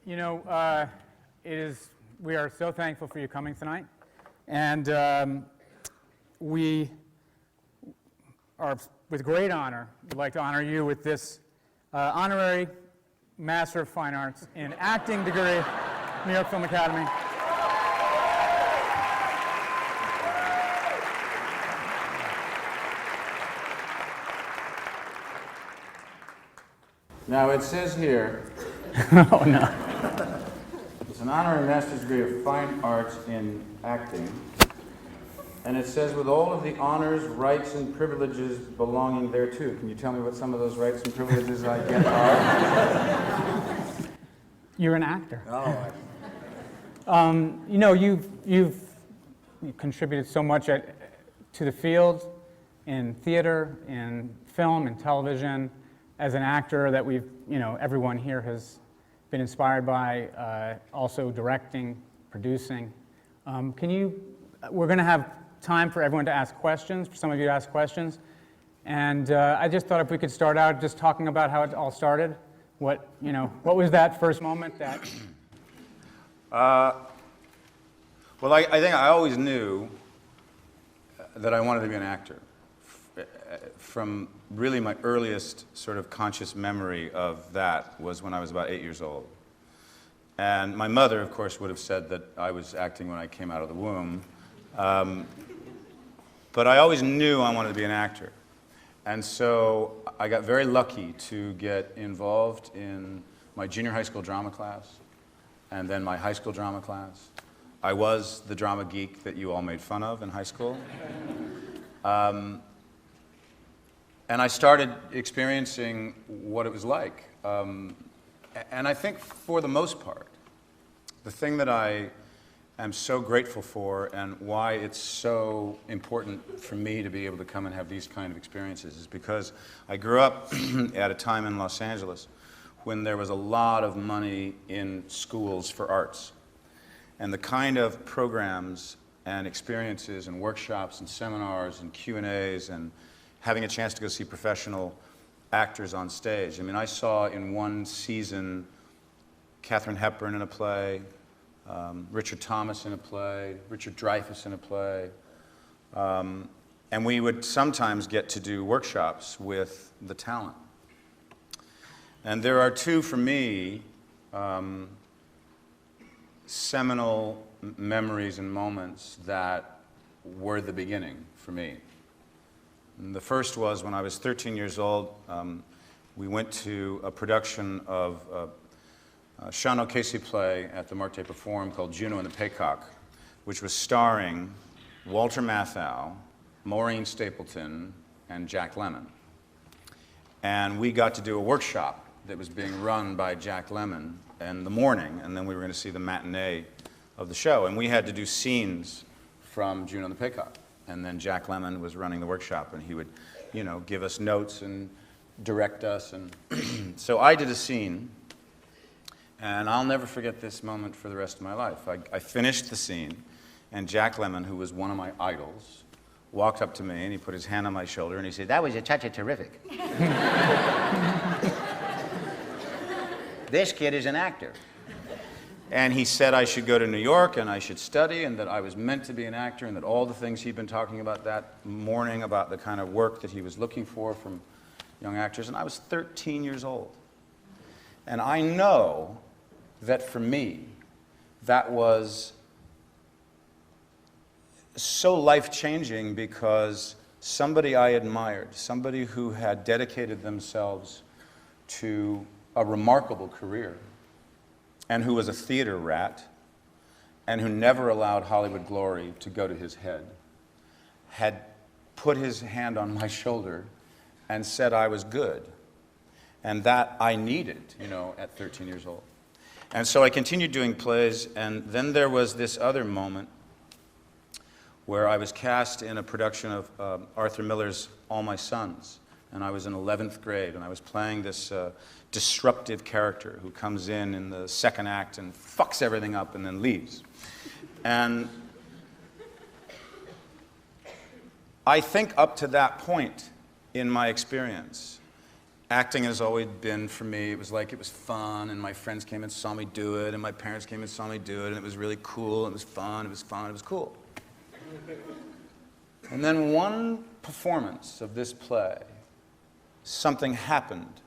You know, we are so thankful for you coming tonight, and we are, with great honor, would like to honor you with this honorary Master of Fine Arts in Acting degree, New York Film Academy. Now it says here, Oh no. it's an honorary master's degree of fine arts in acting, and it says with all of the honors, rights, and privileges belonging thereto. Can you tell me what some of those rights and privileges I get are? You're an actor. Oh, You know, you've contributed so much to the field, in theater, in film, and television, as an actor that everyone here has been inspired by, also directing, producing. We're going to have time for everyone to ask questions, for some of you to ask questions. And I just thought if we could start out just talking about how it all started. What was that first moment that? well, I think I always knew that I wanted to be an actor. From really my earliest sort of conscious memory of that was when I was about 8 years old. And my mother, of course, would have said that I was acting when I came out of the womb. But I always knew I wanted to be an actor. And so I got very lucky to get involved in my junior high school drama class and then my high school drama class. I was the drama geek that you all made fun of in high school. And I started experiencing what it was like. And I think for the most part, the thing that I am so grateful for and why it's so important for me to be able to come and have these kind of experiences is because I grew up at a time in Los Angeles when there was a lot of money in schools for arts. And the kind of programs and experiences and workshops and seminars and Q&As and having a chance to go see professional actors on stage. I mean, I saw in one season Katharine Hepburn in a play, Richard Thomas in a play, Richard Dreyfuss in a play. And we would sometimes get to do workshops with the talent. And there are two, for me, seminal memories and moments that were the beginning for me. And the first was when I was 13 years old. We went to a production of a Sean O'Casey play at the Marte Perform called Juno and the Paycock, which was starring Walter Matthau, Maureen Stapleton, and Jack Lemmon. And we got to do a workshop that was being run by Jack Lemmon in the morning, and then we were going to see the matinee of the show. And we had to do scenes from Juno and the Paycock. And then Jack Lemmon was running the workshop, and he would, give us notes and direct us. And so I did a scene, and I'll never forget this moment for the rest of my life. I finished the scene, and Jack Lemmon, who was one of my idols, walked up to me, and he put his hand on my shoulder, and he said, "That was a touch of terrific. This kid is an actor." And he said I should go to New York and I should study and that I was meant to be an actor and that all the things he'd been talking about that morning about the kind of work that he was looking for from young actors. And I was 13 years old. And I know that for me, that was so life-changing because somebody I admired, somebody who had dedicated themselves to a remarkable career, and who was a theater rat, and who never allowed Hollywood glory to go to his head, had put his hand on my shoulder and said I was good, and that I needed, at 13 years old. And so I continued doing plays, and then there was this other moment where I was cast in a production of Arthur Miller's All My Sons, and I was in 11th grade, and I was playing this disruptive character who comes in the second act and fucks everything up and then leaves. And I think up to that point in my experience, acting has always been, for me, it was like it was fun, and my friends came and saw me do it, and my parents came and saw me do it, and it was really cool, and it was fun, it was fun, it was cool. And then one performance of this play, something happened,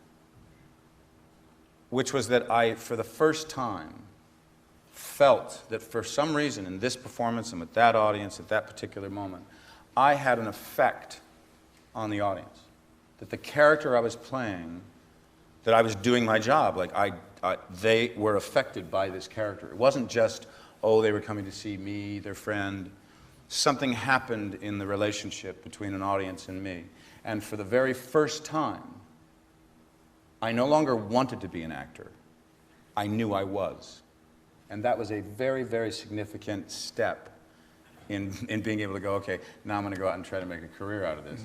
which was that I, for the first time, felt that for some reason in this performance and with that audience at that particular moment, I had an effect on the audience. That the character I was playing, that I was doing my job, like they were affected by this character. It wasn't just, oh, they were coming to see me, their friend. Something happened in the relationship between an audience and me. And for the very first time, I no longer wanted to be an actor. I knew I was. And that was a very, very significant step in being able to go, okay, now I'm going to go out and try to make a career out of this.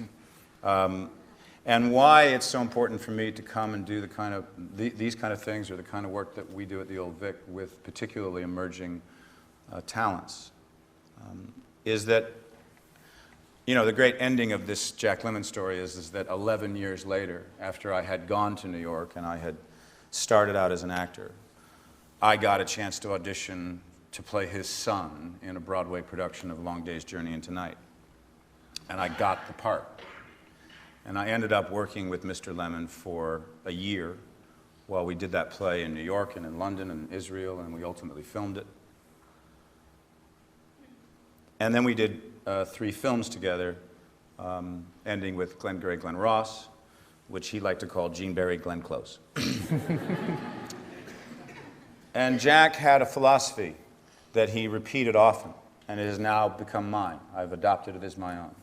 And why it's so important for me to come and do these kind of things, or the kind of work that we do at the Old Vic with particularly emerging talents, is that, you know, the great ending of this Jack Lemmon story is that 11 years later, after I had gone to New York and I had started out as an actor, I got a chance to audition to play his son in a Broadway production of Long Day's Journey into Night. And I got the part. And I ended up working with Mr. Lemmon for a year while we did that play in New York and in London and Israel, and we ultimately filmed it. And then we did 3 films together, ending with Glengarry Glen Ross, which he liked to call Gene Barry Glenn Close. And Jack had a philosophy that he repeated often, and it has now become mine. I've adopted it as my own,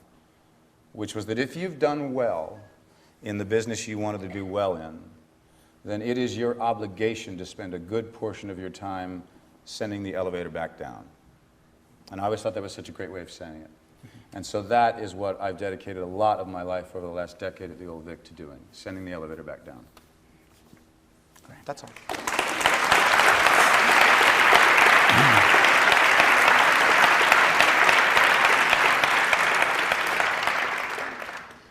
which was that if you've done well in the business you wanted to do well in, then it is your obligation to spend a good portion of your time sending the elevator back down. And I always thought that was such a great way of saying it. And so that is what I've dedicated a lot of my life over the last decade at the Old Vic to doing, sending the elevator back down. That's all.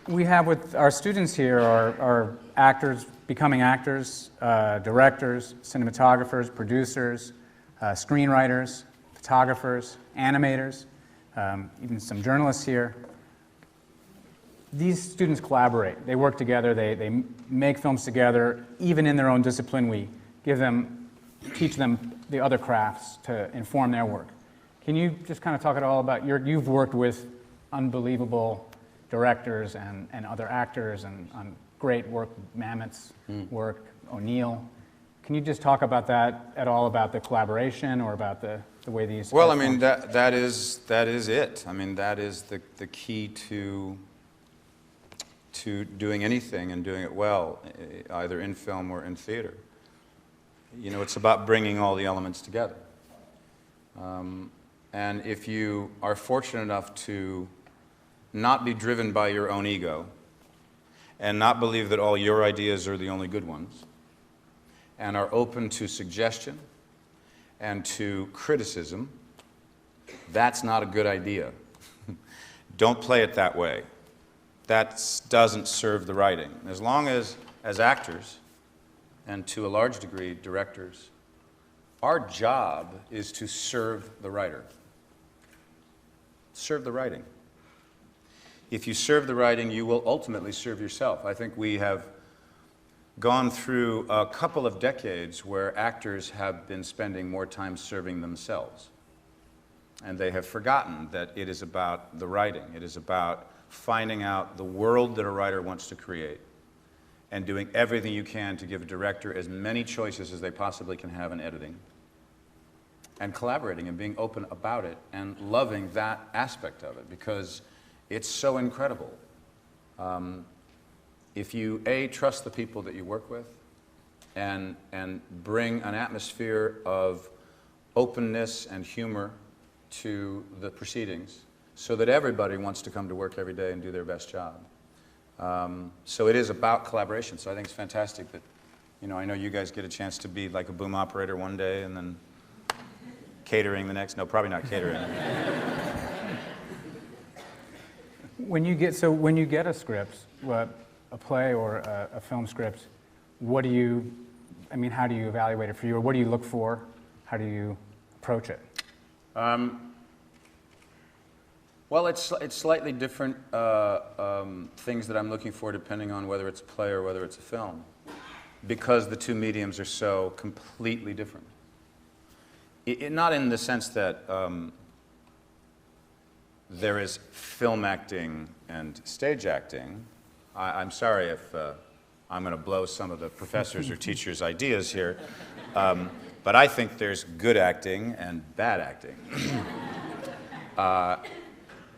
We have with our students here are actors, becoming actors, directors, cinematographers, producers, screenwriters, photographers, animators, even some journalists here. These students collaborate. They work together. They make films together. Even in their own discipline, we teach them the other crafts to inform their work. Can you just kind of talk at all about you've worked with unbelievable directors and other actors and on great work, Mamet's work, O'Neill. Can you just talk about that at all, about the collaboration or about the way these... Well, I mean, that is it. I mean, that is the key to doing anything and doing it well, either in film or in theater. You know, it's about bringing all the elements together. And if you are fortunate enough to not be driven by your own ego, and not believe that all your ideas are the only good ones, and are open to suggestion and to criticism, that's not a good idea. Don't play it that way. That doesn't serve the writing. As long as actors, and to a large degree directors, our job is to serve the writer. Serve the writing. If you serve the writing, you will ultimately serve yourself. I think we have gone through a couple of decades where actors have been spending more time serving themselves. And they have forgotten that it is about the writing. It is about finding out the world that a writer wants to create and doing everything you can to give a director as many choices as they possibly can have in editing, and collaborating and being open about it and loving that aspect of it, because it's so incredible. If you, A, trust the people that you work with and bring an atmosphere of openness and humor to the proceedings so that everybody wants to come to work every day and do their best job. So it is about collaboration. So I think it's fantastic that, you know, I know you guys get a chance to be like a boom operator one day and then catering the next. No, probably not catering. When you get a script, a play or a film script, what do you, I mean, how do you evaluate it for you, or what do you look for? How do you approach it? Well, it's slightly different things that I'm looking for depending on whether it's a play or whether it's a film, because the two mediums are so completely different. Not in the sense that there is film acting and stage acting. I'm sorry if I'm going to blow some of the professors' or teachers' ideas here, but I think there's good acting and bad acting.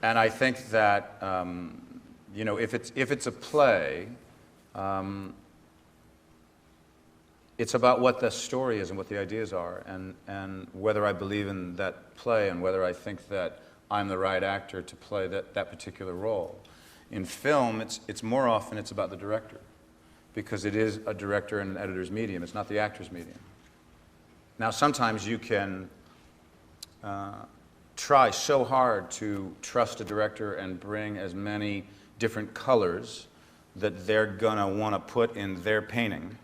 And I think that, you know, if it's a play, it's about what the story is and what the ideas are, and whether I believe in that play and whether I think that I'm the right actor to play that particular role. In film, it's more often it's about the director, because it is a director and an editor's medium. It's not the actor's medium. Now, sometimes you can try so hard to trust a director and bring as many different colors that they're going to want to put in their painting.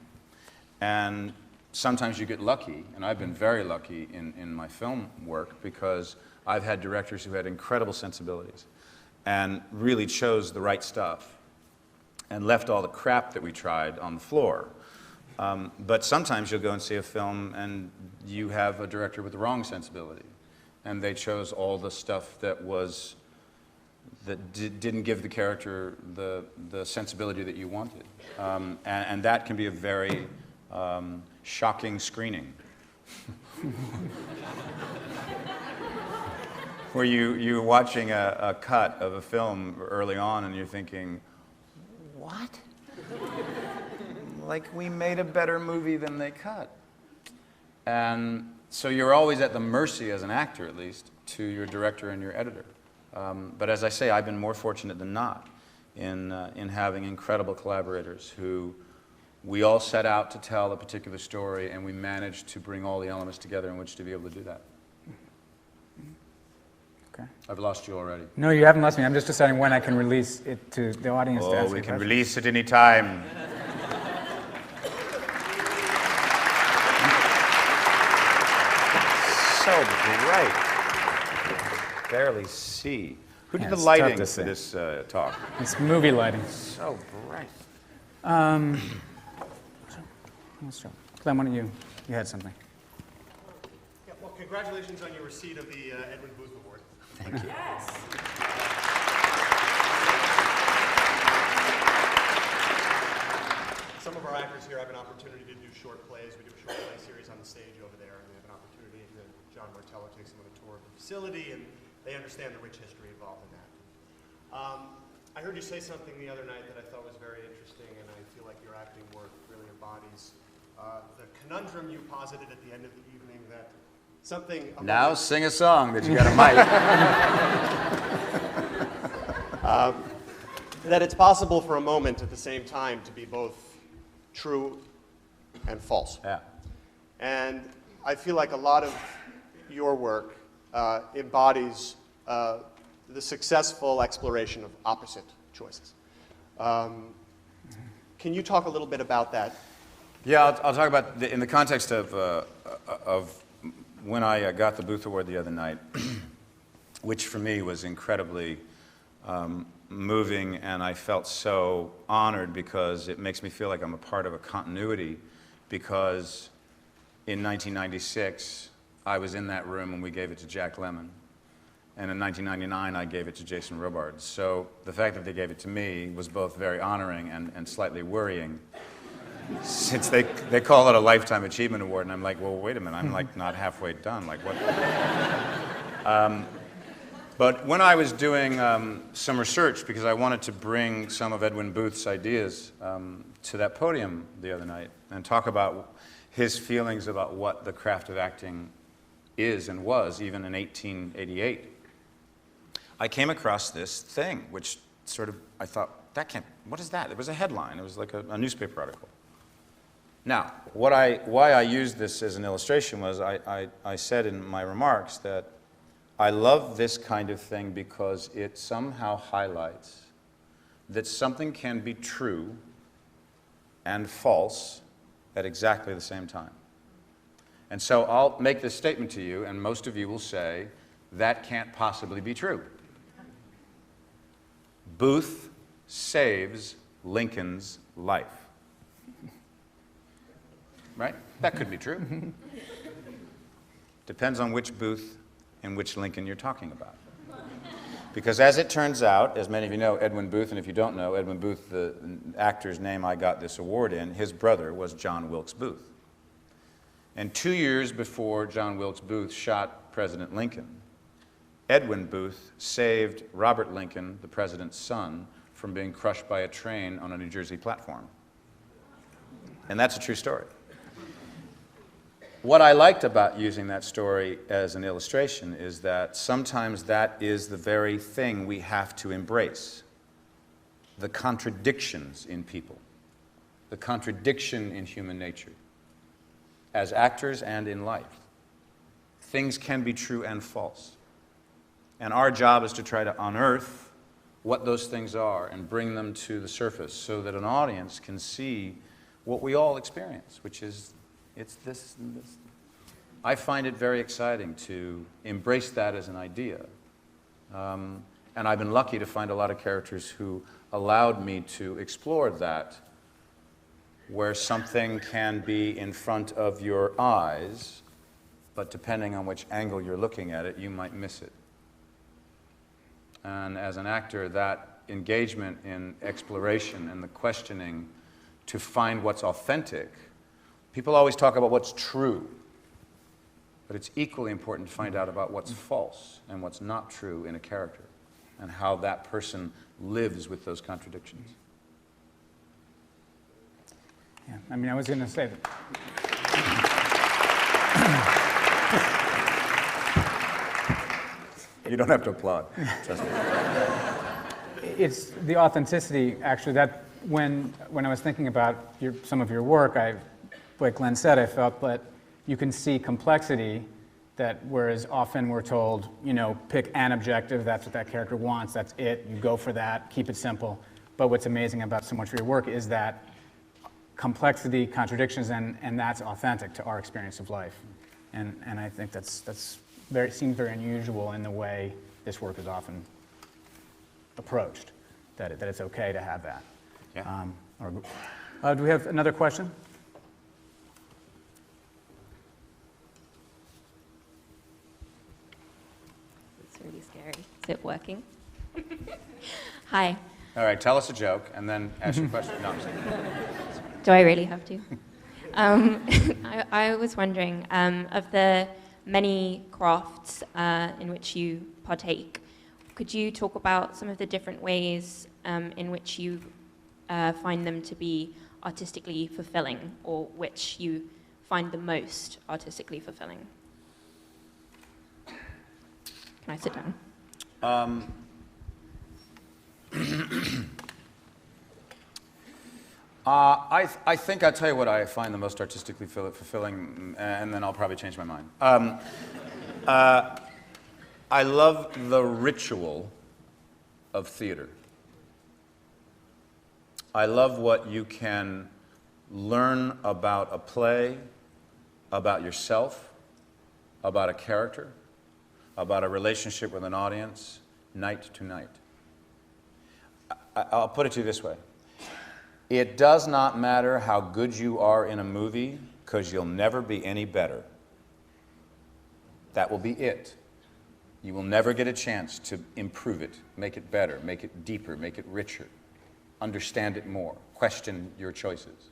And sometimes you get lucky, and I've been very lucky in my film work, because I've had directors who had incredible sensibilities and really chose the right stuff and left all the crap that we tried on the floor. But sometimes you'll go and see a film and you have a director with the wrong sensibility, and they chose all the stuff that didn't give the character the sensibility that you wanted. And that can be a very shocking screening. Where you're watching a cut of a film early on and you're thinking, what? Like, we made a better movie than they cut. And so you're always at the mercy, as an actor at least, to your director and your editor. But as I say, I've been more fortunate than not in having incredible collaborators who we all set out to tell a particular story, and we managed to bring all the elements together in which to be able to do that. Okay. I've lost you already. No, you haven't lost me. I'm just deciding when I can release it to the audience to ask we a can question. release it any time. So bright. Barely see. Who did Yeah, the it's lighting tough to for see. this talk? It's movie lighting. So bright. Glenn, why don't you had something. Yeah, well, congratulations on your receipt of the Edwin Booth Award. Thank you. Yes. Some of our actors here have an opportunity to do short plays. We do a short play series on the stage over there, and we have an opportunity to John Martello takes them on a tour of the facility, and they understand the rich history involved in that. I heard you say something the other night that I thought was very interesting, and I feel like your acting work really embodies the conundrum you posited at the end of the evening that something... Now sing a song that you got a mic. That it's possible for a moment at the same time to be both true and false. Yeah. And I feel like a lot of your work embodies the successful exploration of opposite choices. Can you talk a little bit about that? Yeah, I'll talk about, in the context of when I got the Booth Award the other night, which for me was incredibly moving, and I felt so honored because it makes me feel like I'm a part of a continuity, because in 1996, I was in that room when we gave it to Jack Lemmon, and in 1999, I gave it to Jason Robards. So the fact that they gave it to me was both very honoring and slightly worrying, since they call it a Lifetime Achievement Award, and I'm like, well, wait a minute, I'm like not halfway done, like what? But when I was doing some research, because I wanted to bring some of Edwin Booth's ideas to that podium the other night and talk about his feelings about what the craft of acting is and was, even in 1888, I came across this thing, which sort of, I thought, what is that? It was a headline. It was like a newspaper article. Now, why I used this as an illustration was I said in my remarks that I love this kind of thing because it somehow highlights that something can be true and false at exactly the same time. And so I'll make this statement to you, and most of you will say, that can't possibly be true. Booth saves Lincoln's life. Right? That could be true. Depends on which Booth and which Lincoln you're talking about. Because as it turns out, as many of you know, Edwin Booth, and if you don't know, Edwin Booth, the actor's name I got this award in, his brother was John Wilkes Booth. And 2 years before John Wilkes Booth shot President Lincoln, Edwin Booth saved Robert Lincoln, the president's son, from being crushed by a train on a New Jersey platform. And that's a true story. What I liked about using that story as an illustration is that sometimes that is the very thing we have to embrace. The contradictions in people, the contradiction in human nature, as actors and in life. Things can be true and false. And our job is to try to unearth what those things are and bring them to the surface so that an audience can see what we all experience, which is, it's this and this. I find it very exciting to embrace that as an idea. And I've been lucky to find a lot of characters who allowed me to explore that, where something can be in front of your eyes, but depending on which angle you're looking at it, you might miss it. And as an actor, that engagement in exploration and the questioning to find what's authentic, people always talk about what's true, but it's equally important to find out about what's false and what's not true in a character and how that person lives with those contradictions. Yeah, I mean, I was going to say that. You don't have to applaud, trust me. It's the authenticity, actually, that when I was thinking about some of your work, like Glenn said, I felt that you can see complexity that whereas often we're told, you know, pick an objective, that's what that character wants, that's it, you go for that, keep it simple. But what's amazing about so much of your work is that complexity, contradictions, and that's authentic to our experience of life. And I think that's seems very unusual in the way this work is often approached, that it's okay to have that. Yeah. Do we have another question? It's really scary. Is it working? Hi. All right, tell us a joke and then ask your question. No, I'm just kidding. Do I really have to? I was wondering, of the many crafts in which you partake, could you talk about some of the different ways in which you find them to be artistically fulfilling, or which you find the most artistically fulfilling? Can I sit down? I think I'll tell you what I find the most artistically fulfilling, and then I'll probably change my mind. I love the ritual of theater. I love what you can learn about a play, about yourself, about a character, about a relationship with an audience, night to night. I'll put it to you this way. It does not matter how good you are in a movie, because you'll never be any better. That will be it. You will never get a chance to improve it, make it better, make it deeper, make it richer, understand it more, question your choices.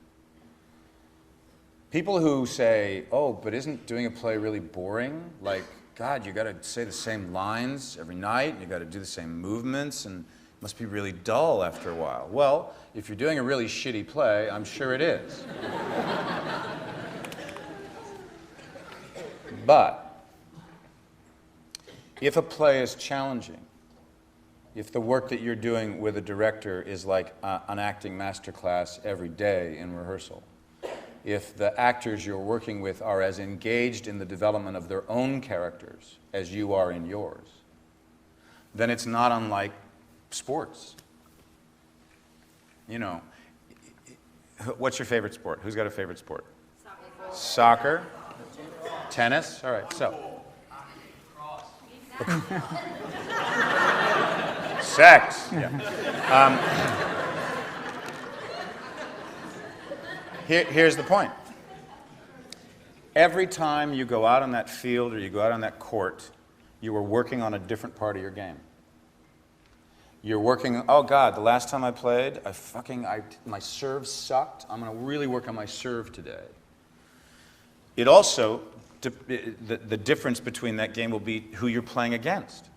People who say, oh, but isn't doing a play really boring? Like, God, you got to say the same lines every night, and you got to do the same movements, and it must be really dull after a while. Well, if you're doing a really shitty play, I'm sure it is. But if a play is challenging, if the work that you're doing with a director is like an acting masterclass every day in rehearsal, if the actors you're working with are as engaged in the development of their own characters as you are in yours, then it's not unlike sports. you know, what's your favorite sport? Who's got a favorite sport? Soccer? Tennis? All right, so. Sex. Yeah. Here's the point. Every time you go out on that field or you go out on that court, you are working on a different part of your game. You're working, oh God, the last time I played, my serve sucked. I'm going to really work on my serve today. It also, the difference between that game will be who you're playing against,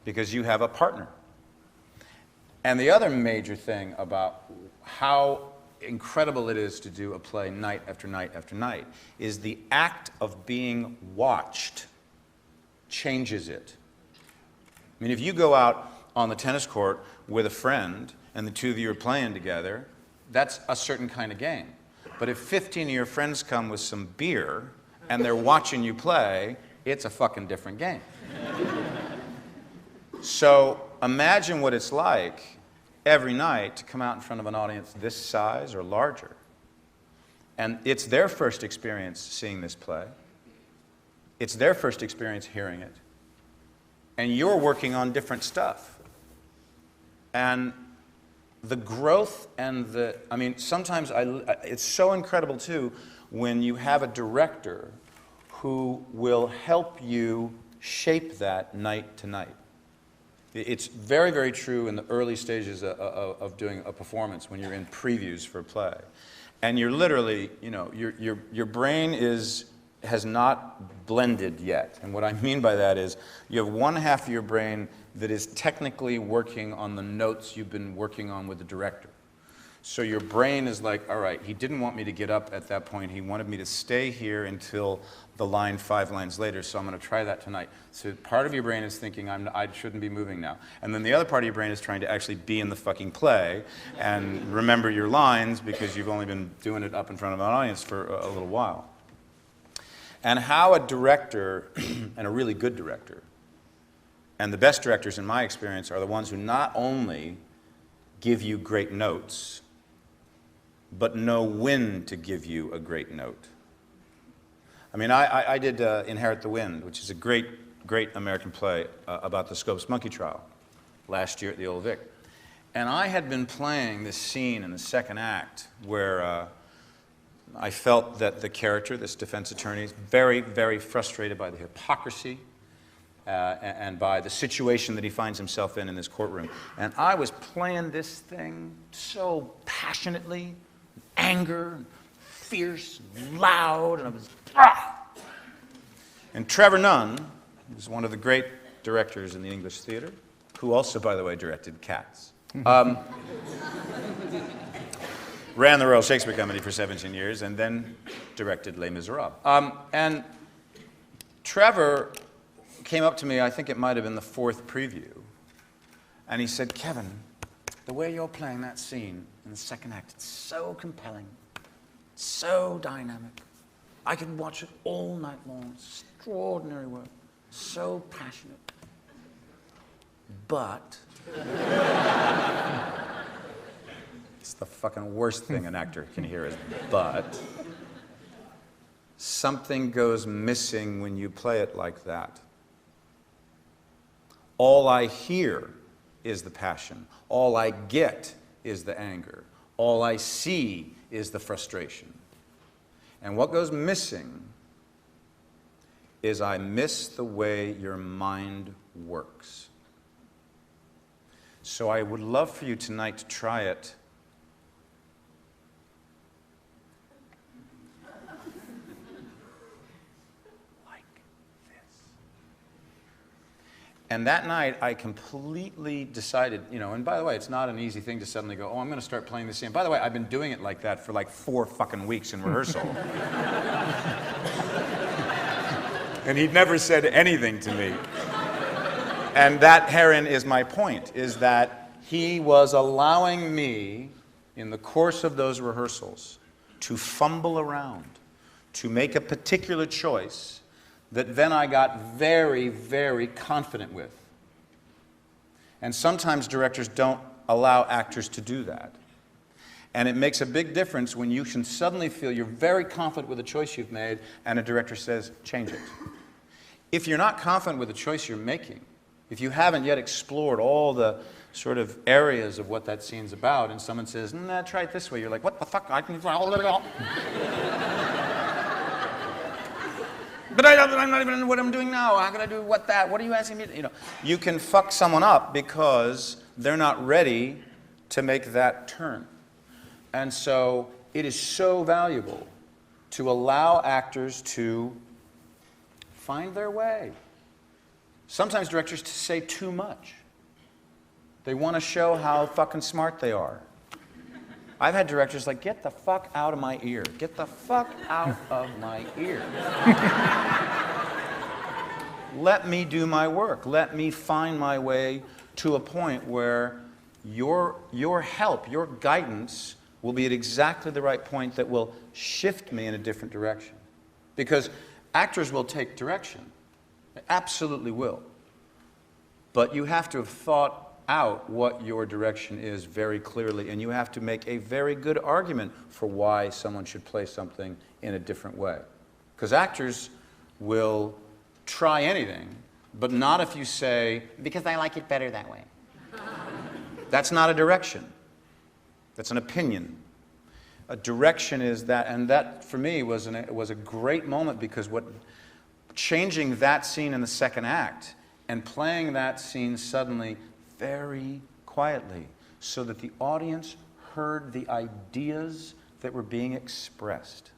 because you have a partner. And the other major thing about how incredible it is to do a play night after night after night is the act of being watched changes it. I mean, if you go out on the tennis court with a friend and the two of you are playing together, that's a certain kind of game. But if 15 of your friends come with some beer and they're watching you play, it's a fucking different game. So imagine what it's like every night to come out in front of an audience this size or larger. And it's their first experience seeing this play. It's their first experience hearing it. And you're working on different stuff. And the growth and sometimes it's so incredible too when you have a director who will help you shape that night to night. It's very, very true in the early stages of doing a performance when you're in previews for a play. And you're literally, you know, your brain has not blended yet. And what I mean by that is you have one half of your brain that is technically working on the notes you've been working on with the director. So your brain is like, all right, he didn't want me to get up at that point. He wanted me to stay here until the line 5 lines later, so I'm going to try that tonight. So part of your brain is thinking, I shouldn't be moving now. And then the other part of your brain is trying to actually be in the fucking play and remember your lines because you've only been doing it up in front of an audience for a little while. And how a director, and a really good director, and the best directors in my experience are the ones who not only give you great notes, but know when to give you a great note. I mean, I did Inherit the Wind, which is a great American play about the Scopes monkey trial last year at the Old Vic. And I had been playing this scene in the second act where I felt that the character, this defense attorney, is very, very frustrated by the hypocrisy and by the situation that he finds himself in this courtroom. And I was playing this thing so passionately, anger, fierce, loud, and I was, And Trevor Nunn, who's one of the great directors in the English theater, who also, by the way, directed Cats, ran the Royal Shakespeare Company for 17 years and then directed Les Miserables. And Trevor came up to me, I think it might have been the 4th preview, and he said, Kevin, the way you're playing that scene in the second act, it's so compelling, so dynamic. I could watch it all night long. Extraordinary work. So passionate. But it's the fucking worst thing an actor can hear is but. Something goes missing when you play it like that. All I hear is the passion. All I get is the anger. All I see is the frustration. And what goes missing is I miss the way your mind works. So I would love for you tonight to try it like this. And that night, I completely decided, you know, and by the way, it's not an easy thing to suddenly go, oh, I'm going to start playing this scene. By the way, I've been doing it like that for like 4 fucking weeks in rehearsal. And he'd never said anything to me. And that, herein, is my point, is that he was allowing me, in the course of those rehearsals, to fumble around, to make a particular choice that then I got very, very confident with. And sometimes directors don't allow actors to do that. And it makes a big difference when you can suddenly feel you're very confident with the choice you've made, and a director says, change it. If you're not confident with the choice you're making, if you haven't yet explored all the sort of areas of what that scene's about, and someone says, nah, try it this way, you're like, what the fuck? I can... But I'm not even know what I'm doing now. How can I do what that? What are you asking me to... You can fuck someone up because they're not ready to make that turn. And so it is so valuable to allow actors to find their way. Sometimes directors say too much. They want to show how fucking smart they are. I've had directors like, get the fuck out of my ear. Get the fuck out of my ear. Let me do my work. Let me find my way to a point where your help, your guidance will be at exactly the right point that will shift me in a different direction. Because actors will take direction. They absolutely will. But you have to have thought out what your direction is very clearly, and you have to make a very good argument for why someone should play something in a different way. Because actors will try anything, but not if you say, because I like it better that way. That's not a direction. That's an opinion. A direction is that, and that for me was a great moment, because changing that scene in the second act and playing that scene suddenly very quietly so that the audience heard the ideas that were being expressed.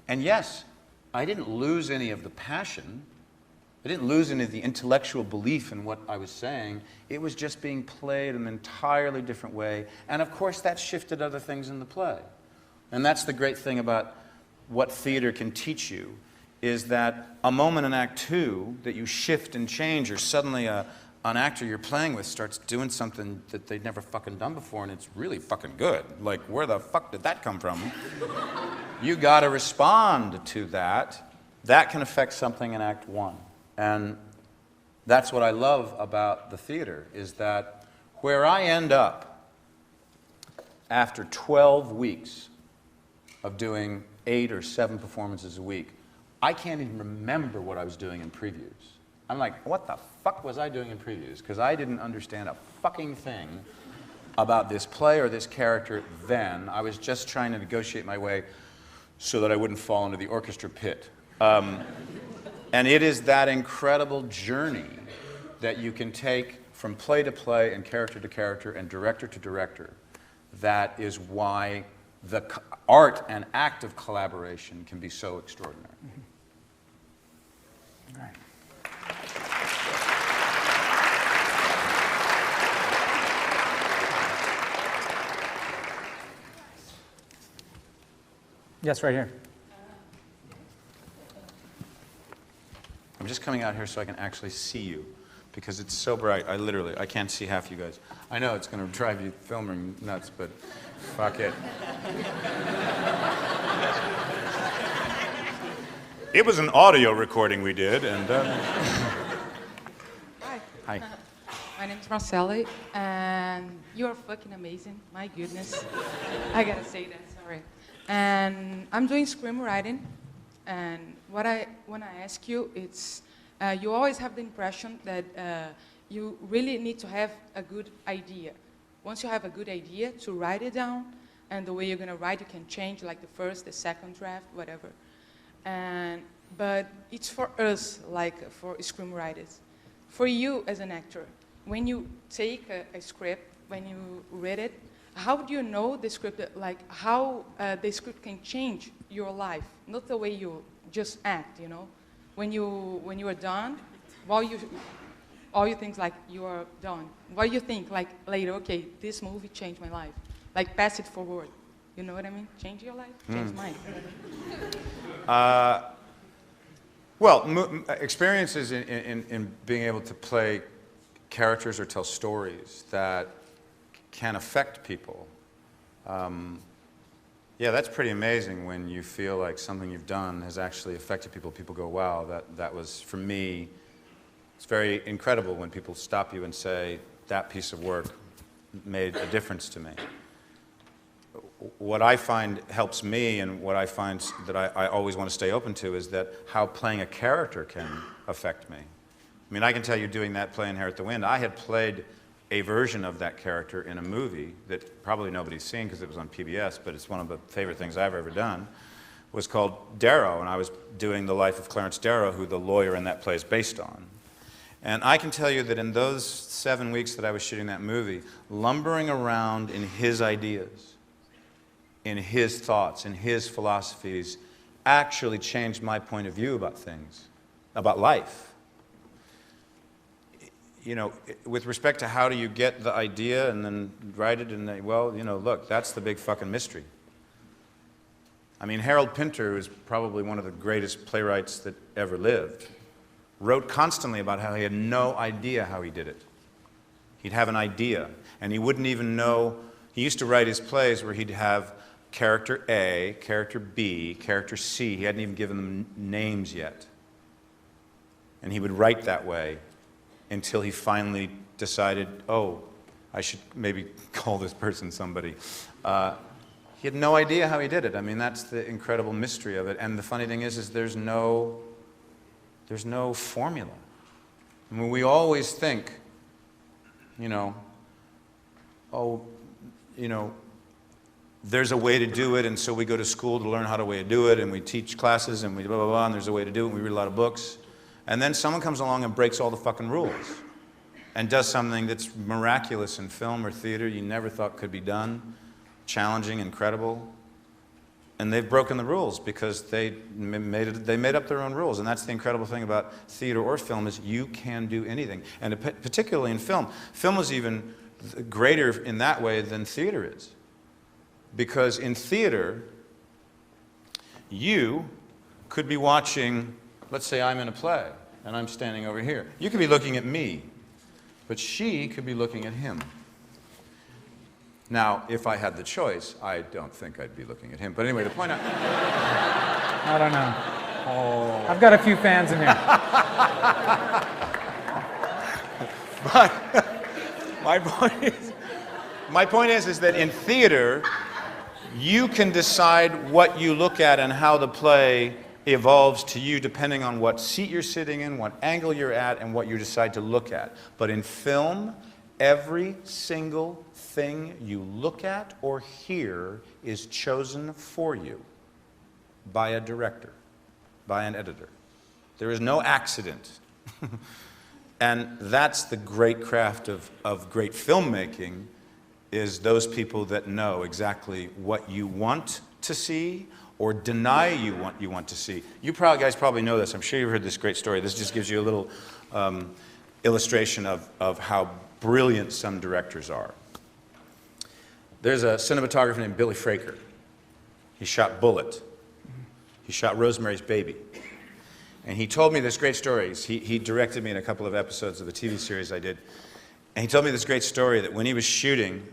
And yes, I didn't lose any of the passion. I didn't lose any of the intellectual belief in what I was saying. It was just being played in an entirely different way. And of course, that shifted other things in the play. And that's the great thing about what theater can teach you, is that a moment in Act Two that you shift and change, or suddenly an actor you're playing with starts doing something that they'd never fucking done before, and it's really fucking good. Like, where the fuck did that come from? You gotta respond to that. That can affect something in Act One. And that's what I love about the theater, is that where I end up after 12 weeks of doing 8 or 7 performances a week, I can't even remember what I was doing in previews. I'm like, what the fuck was I doing in previews? Because I didn't understand a fucking thing about this play or this character then. I was just trying to negotiate my way so that I wouldn't fall into the orchestra pit. And it is that incredible journey that you can take from play to play and character to character and director to director. That is why the art and act of collaboration can be so extraordinary. All right. Yes, right here. I'm just coming out here so I can actually see you, because it's so bright. I can't see half you guys. I know it's going to drive you filming nuts, but fuck it. It was an audio recording we did, and... Hi. Hi. My name's Marcella, and you're fucking amazing. My goodness. I gotta say that, sorry. And I'm doing screenwriting, and what I want to ask you, it's, you always have the impression that you really need to have a good idea. Once you have a good idea, to write it down, and the way you're gonna write, you can change, like the first, the second draft, whatever. But it's for us, like for screenwriters. For you as an actor, when you take a script, when you read it, how do you know the script, like how the script can change your life? Not the way you just act, you know? When you are done, all you think like you are done. What you think like later, okay, this movie changed my life. Like pass it forward. You know what I mean? Change your life, change mine. Well, experiences in being able to play characters or tell stories that can affect people. Yeah, that's pretty amazing when you feel like something you've done has actually affected people. People go, wow, that was, for me, it's very incredible when people stop you and say, that piece of work made a difference to me. what I find helps me, and what I find that I always want to stay open to, is that how playing a character can affect me. I mean, I can tell you, doing that play Inherit the Wind, I had played a version of that character in a movie that probably nobody's seen because it was on PBS, but it's one of the favorite things I've ever done. It was called Darrow, and I was doing the life of Clarence Darrow, who the lawyer in that play is based on. And I can tell you that in those 7 weeks that I was shooting that movie, lumbering around in his ideas, in his thoughts, in his philosophies, actually changed my point of view about things, about life. You know, with respect to how do you get the idea and then write it, and well, you know, look, that's the big fucking mystery. I mean, Harold Pinter, who's probably one of the greatest playwrights that ever lived, wrote constantly about how he had no idea how he did it. He'd have an idea, and he wouldn't even know. He used to write his plays where he'd have character A, character B, character C. He hadn't even given them names yet. And he would write that way until he finally decided, oh, I should maybe call this person somebody. He had no idea how he did it. I mean, that's the incredible mystery of it. And the funny thing is there's no formula. I mean, we always think, you know, oh, you know, there's a way to do it, and so we go to school to learn how to way to do it, and we teach classes, and we blah, blah, blah, and there's a way to do it, and we read a lot of books. And then someone comes along and breaks all the fucking rules and does something that's miraculous in film or theater you never thought could be done, challenging, incredible. And they've broken the rules because they made up their own rules. And that's the incredible thing about theater or film, is you can do anything. And particularly in film. Film is even greater in that way than theater is. Because in theater, you could be watching, let's say I'm in a play, and I'm standing over here. You could be looking at me, but she could be looking at him. Now, if I had the choice, I don't think I'd be looking at him. But anyway, the point I don't know. Oh. I've got a few fans in here. But my point is that in theater, you can decide what you look at and how the play evolves to you depending on what seat you're sitting in, what angle you're at, and what you decide to look at. But in film, every single thing you look at or hear is chosen for you by a director, by an editor. There is no accident. And that's the great craft of great filmmaking, is those people that know exactly what you want to see or deny you want to see. You guys probably know this. I'm sure you've heard this great story. This just gives you a little illustration of how brilliant some directors are. There's a cinematographer named Billy Fraker. He shot Bullet. He shot Rosemary's Baby. And he told me this great story. He directed me in a couple of episodes of a TV series I did. And he told me this great story that when he was shooting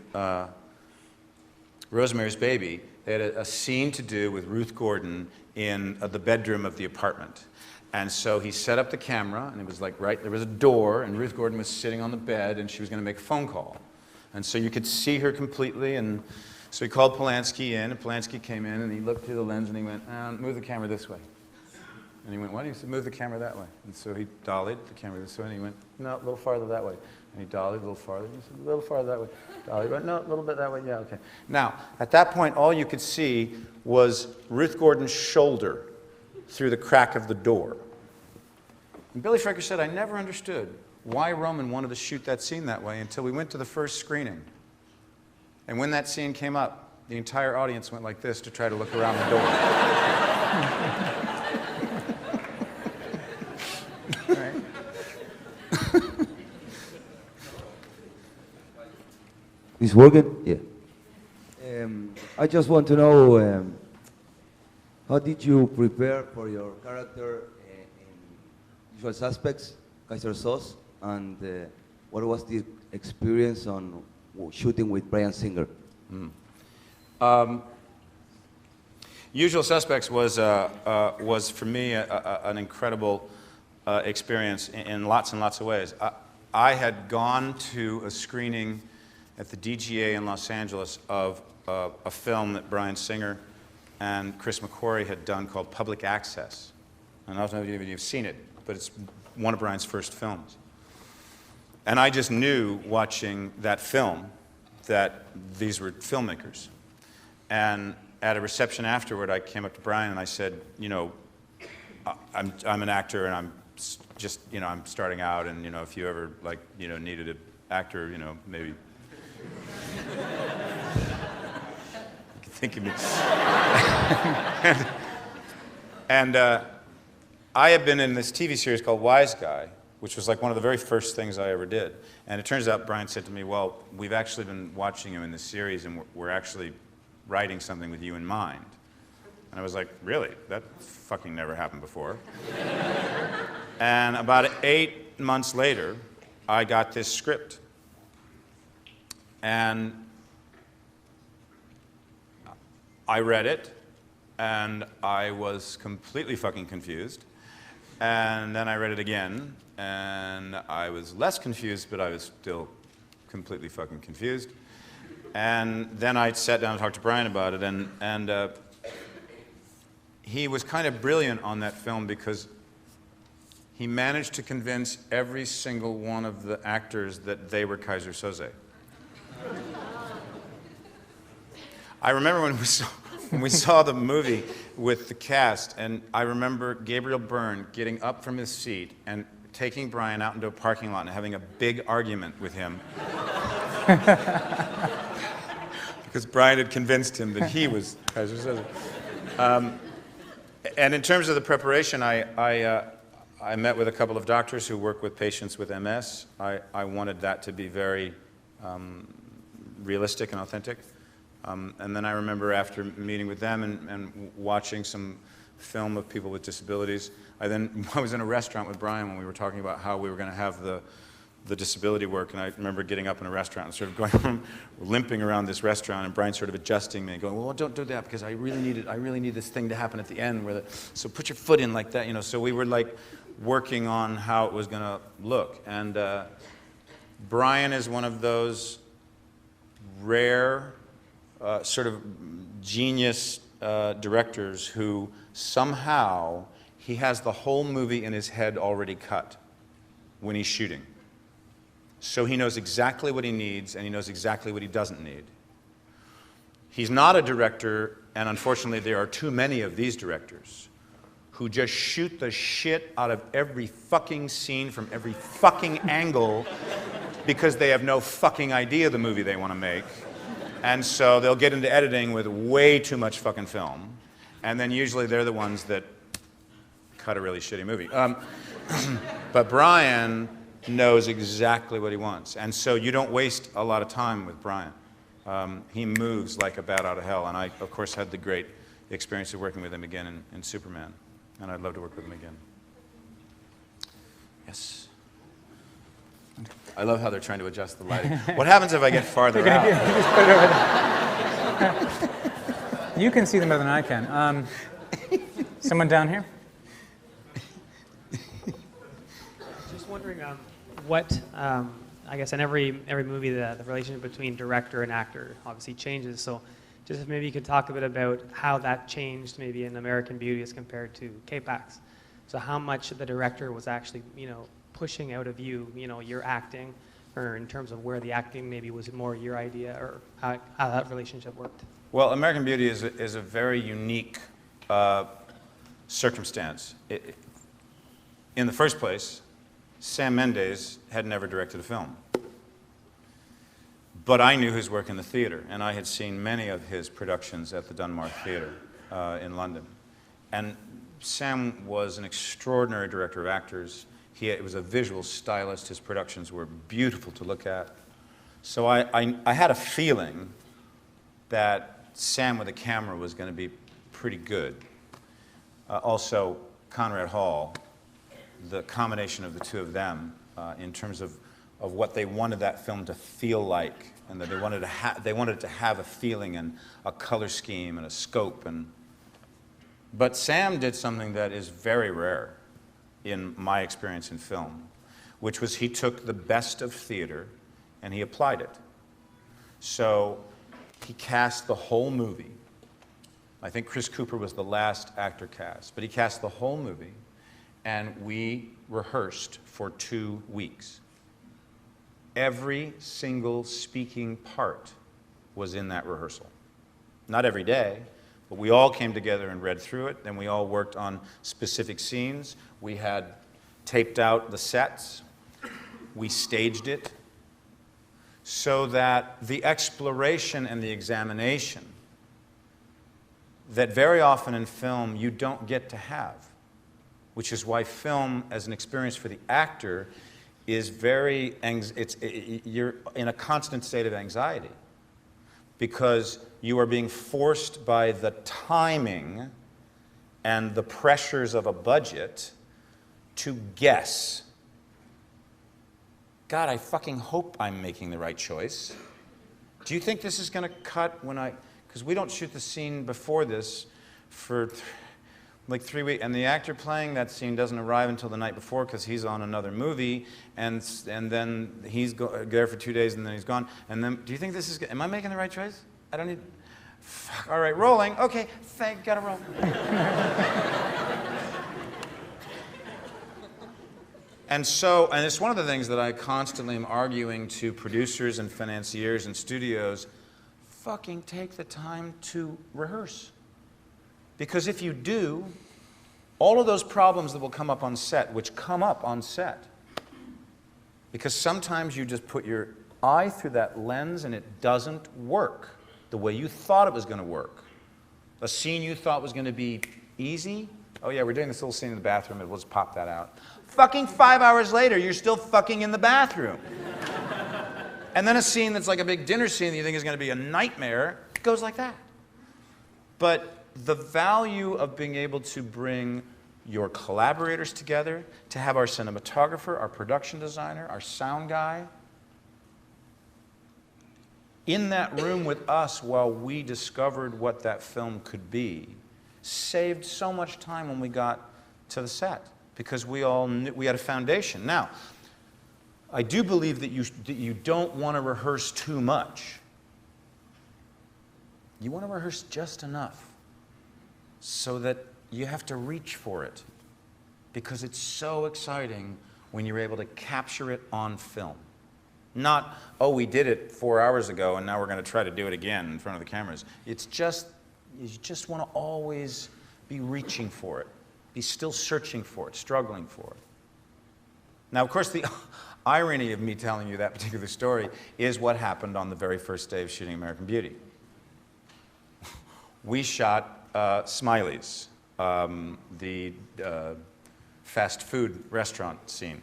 Rosemary's Baby, they had a scene to do with Ruth Gordon in the bedroom of the apartment. And so he set up the camera, and it was like there was a door, and Ruth Gordon was sitting on the bed, and she was going to make a phone call. And so you could see her completely, and so he called Polanski in, and Polanski came in, and he looked through the lens, and he went, move the camera this way. And he went, what? He said, move the camera that way. And so he dollied the camera this way, and he went, no, a little farther that way. And he dollied a little farther, and he said, a little farther that way. Dollied, went, no, a little bit that way, yeah, okay. Now, at that point, all you could see was Ruth Gordon's shoulder through the crack of the door. And Billy Fraker said, I never understood why Roman wanted to shoot that scene that way until we went to the first screening. And when that scene came up, the entire audience went like this to try to look around the door. Right? Is working? Yeah. I just want to know, how did you prepare for your character in Usual Suspects, Kaiser Sauce, and what was the experience on shooting with Bryan Singer? Usual Suspects was for me an incredible experience in lots and lots of ways. I had gone to a screening at the DGA in Los Angeles of a film that Bryan Singer and Chris McQuarrie had done called Public Access. And I don't know if you've seen it, but it's one of Bryan's first films. And I just knew, watching that film, that these were filmmakers. And at a reception afterward, I came up to Bryan and I said, you know, I'm an actor and I'm just, you know, I'm starting out, and, you know, if you ever, like, you know, needed an actor, you know, maybe think of me. and I had been in this TV series called Wise Guy, which was like one of the very first things I ever did. And it turns out Bryan said to me, well, we've actually been watching you in this series, and we're actually writing something with you in mind. And I was like, really? That fucking never happened before. And about 8 months later, I got this script. And I read it, and I was completely fucking confused. And then I read it again, and I was less confused, but I was still completely fucking confused. And then I sat down and talked to Bryan about it, and he was kind of brilliant on that film because he managed to convince every single one of the actors that they were Kaiser Soze. I remember when we saw the movie with the cast, and I remember Gabriel Byrne getting up from his seat and taking Bryan out into a parking lot and having a big argument with him. Because Bryan had convinced him that he was Kaiser Soze. And in terms of the preparation, I met with a couple of doctors who work with patients with MS. I wanted that to be very realistic and authentic. And then I remember after meeting with them and watching some film of people with disabilities, I was in a restaurant with Bryan when we were talking about how we were going to have the disability work, and I remember getting up in a restaurant and sort of going limping around this restaurant, and Bryan sort of adjusting me and going, well, don't do that because I really need this thing to happen at the end so put your foot in like that, you know. So we were like working on how it was going to look. And Bryan is one of those rare sort of genius directors who somehow he has the whole movie in his head already cut when he's shooting. So he knows exactly what he needs, and he knows exactly what he doesn't need. He's not a director, and unfortunately there are too many of these directors who just shoot the shit out of every fucking scene from every fucking angle because they have no fucking idea the movie they want to make. And so they'll get into editing with way too much fucking film, and then usually they're the ones that cut a really shitty movie. But Bryan knows exactly what he wants, and so you don't waste a lot of time with Bryan. He moves like a bat out of hell, and I, of course, had the great experience of working with him again in Superman, and I'd love to work with him again. Yes. I love how they're trying to adjust the lighting. What happens if I get farther out? You can see them better than I can. Someone down here? Just wondering what, I guess in every movie, the relationship between director and actor obviously changes. So just if maybe you could talk a bit about how that changed maybe in American Beauty as compared to K-Pax. So how much the director was actually, you know, pushing out of you, you know, your acting, or in terms of where the acting maybe was more your idea, or how that relationship worked? Well, American Beauty is a very unique circumstance. In the first place, Sam Mendes had never directed a film. But I knew his work in the theater, and I had seen many of his productions at the Dunmore Theatre in London. And Sam was an extraordinary director of actors. He was a visual stylist. His productions were beautiful to look at. So I had a feeling that Sam with a camera was going to be pretty good. Also, Conrad Hall, the combination of the two of them in terms of what they wanted that film to feel like, and that they wanted it to have a feeling and a color scheme and a scope. But Sam did something that is very rare in my experience in film, which was he took the best of theater and he applied it. So he cast the whole movie. I think Chris Cooper was the last actor cast, but he cast the whole movie, and we rehearsed for 2 weeks. Every single speaking part was in that rehearsal. Not every day, but we all came together and read through it, then we all worked on specific scenes. We had taped out the sets, we staged it, so that the exploration and the examination that very often in film you don't get to have, which is why film as an experience for the actor is you're in a constant state of anxiety because you are being forced by the timing and the pressures of a budget to guess. God, I fucking hope I'm making the right choice. Do you think this is going to cut when because we don't shoot the scene before this for like 3 weeks, and the actor playing that scene doesn't arrive until the night before because he's on another movie, and then he's there for 2 days, and then he's gone. And then, do you think this is? Am I making the right choice? I don't need. Fuck. All right, rolling. Okay, gotta roll. And it's one of the things that I constantly am arguing to producers and financiers and studios. Fucking take the time to rehearse. Because if you do, all of those problems that will come up on set, which come up on set, because sometimes you just put your eye through that lens and it doesn't work the way you thought it was going to work. A scene you thought was going to be easy, oh yeah, we're doing this little scene in the bathroom and we'll just pop that out. Fucking 5 hours later, you're still fucking in the bathroom. And then a scene that's like a big dinner scene that you think is going to be a nightmare goes like that. But the value of being able to bring your collaborators together, to have our cinematographer, our production designer, our sound guy in that room with us while we discovered what that film could be, saved so much time when we got to the set because we all knew we had a foundation. Now, I do believe that you don't want to rehearse too much. You want to rehearse just enough so that you have to reach for it because it's so exciting when you're able to capture it on film. Not, oh, we did it 4 hours ago and now we're going to try to do it again in front of the cameras. It's just, you just want to always be reaching for it, be still searching for it, struggling for it. Now, of course, the irony of me telling you that particular story is what happened on the very first day of shooting American Beauty. We shot Smiley's, the fast food restaurant scene.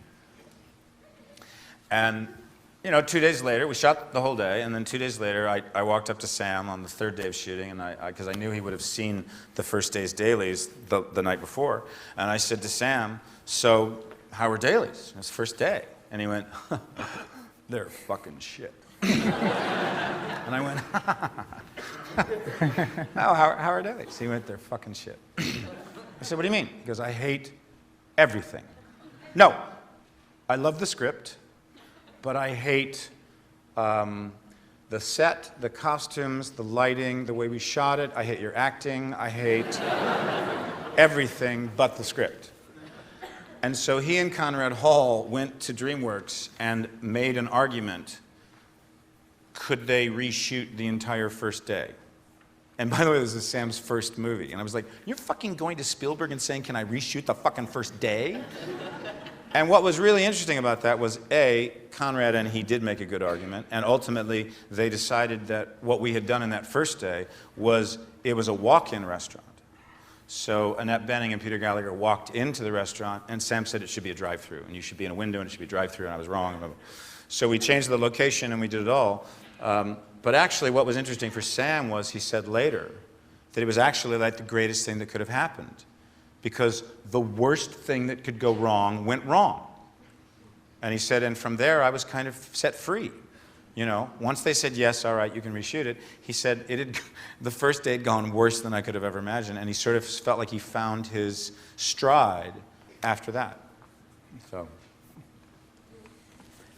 And, 2 days later, we shot the whole day, and then 2 days later, I walked up to Sam on the third day of shooting, and because I knew he would have seen the first day's dailies the night before, and I said to Sam, so how were dailies? It was the first day. And he went, they're fucking shit. And I went, oh, how are dailies? He went, they're fucking shit. I said, what do you mean? He goes, I hate everything. No, I love the script, but I hate the set, the costumes, the lighting, the way we shot it. I hate your acting. I hate everything but the script. And so he and Conrad Hall went to DreamWorks and made an argument. Could they reshoot the entire first day? And by the way, this is Sam's first movie. And I was like, you're fucking going to Spielberg and saying, can I reshoot the fucking first day? And what was really interesting about that was, A, Conrad and he did make a good argument. And ultimately, they decided that what we had done in that first day was, it was a walk-in restaurant. So Annette Bening and Peter Gallagher walked into the restaurant, and Sam said it should be a drive-through, and you should be in a window, and it should be a drive-through, and I was wrong. So we changed the location, and we did it all. But actually, what was interesting for Sam was he said later that it was actually like the greatest thing that could have happened, because the worst thing that could go wrong went wrong. And he said, and from there, I was kind of set free. Once they said, yes, all right, you can reshoot it, he said the first day had gone worse than I could have ever imagined, and he sort of felt like he found his stride after that. So.